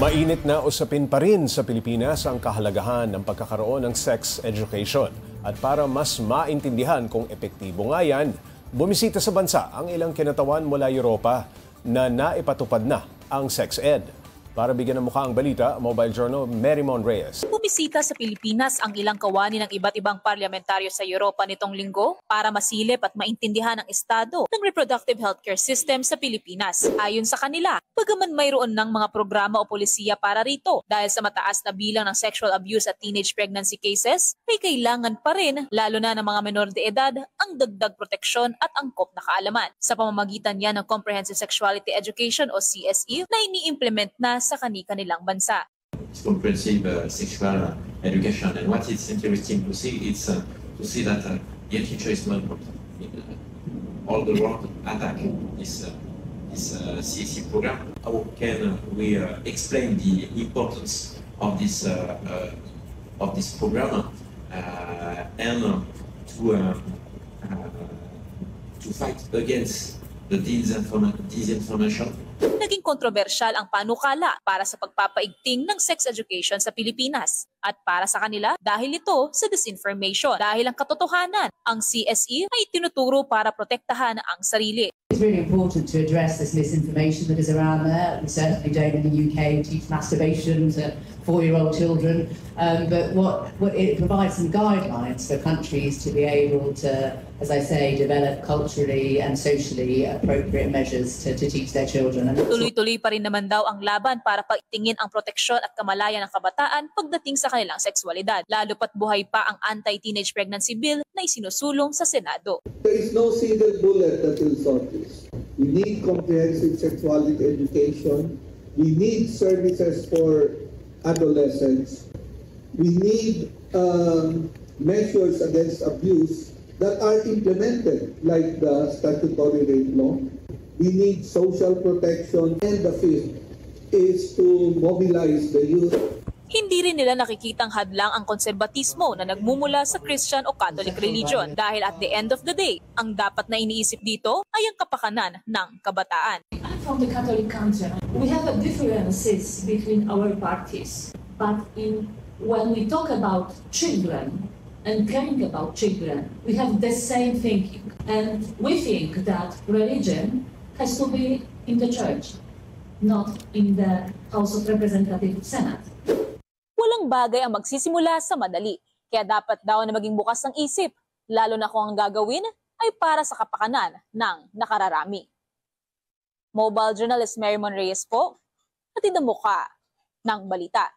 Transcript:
Mainit na usapin pa rin sa Pilipinas ang kahalagahan ng pagkakaroon ng sex education. At para mas maintindihan kung epektibo nga yan, bumisita sa bansa ang ilang kinatawan mula Europa na naipatupad na ang sex ed. Para bigyan ng mukha ang balita, Mobile Journal, Marymon Reyes. Bumisita sa Pilipinas ang ilang kawani ng iba't ibang parlamentaryo sa Europa nitong linggo para masilip at maintindihan ang estado ng reproductive healthcare system sa Pilipinas. Ayon sa kanila, bagaman mayroon ng mga programa o polisiya para rito dahil sa mataas na bilang ng sexual abuse at teenage pregnancy cases, may kailangan pa rin, lalo na ng mga menor de edad, ang dagdag proteksyon at angkop na kaalaman. Sa pamamagitan niya ng Comprehensive Sexuality Education o CSE na ini-implement na sa kani-kanilang bansa. Comprehensive sexual education, and what is interesting to see is to see that young teacher is not all the world attack this CSE program. How can we explain the importance of this program and to fight against the disinformation? Naging kontrobersyal ang panukala para sa pagpapaigting ng sex education sa Pilipinas. At para sa kanila, dahil ito sa disinformation. Dahil ang katotohanan, ang CSE ay tinuturo para protektahan ang sarili. It's really important to address this misinformation that is around there. We certainly don't in the UK teach masturbation to 4-year-old children, but what it provides some guidelines for countries to be able to, as I say, develop culturally and socially appropriate measures to teach their children. Tuloy-tuloy pa rin naman daw ang laban para pagtingin ang proteksyon at kamalayan ng kabataan pagdating sa kanilang sexualidad, lalo pat buhay pa ang anti-teenage pregnancy bill na isinusulong sa Senado. There is no single bullet that will solve this. We need comprehensive sexuality education. We need services for adolescents. We need measures against abuse that are implemented, like the statutory rape law. We need social protection, and the fifth is to mobilize the youth. Hindi rin nila nakikitang hadlang ang konserbatismo na nagmumula sa Christian o Catholic religion dahil at the end of the day, ang dapat na iniisip dito ay ang kapakanan ng kabataan. I'm from the Catholic country. We have differences between our parties, but when we talk about children and caring about children, we have the same thinking. And we think that religion has to be in the church, not in the House of Representatives, Senate. Walang bagay ang magsisimula sa madali, kaya dapat daw na maging bukas ng isip, lalo na kung ang gagawin ay para sa kapakanan ng nakararami. Mobile journalist Marymon Reyes po, hatid ang mukha ng balita.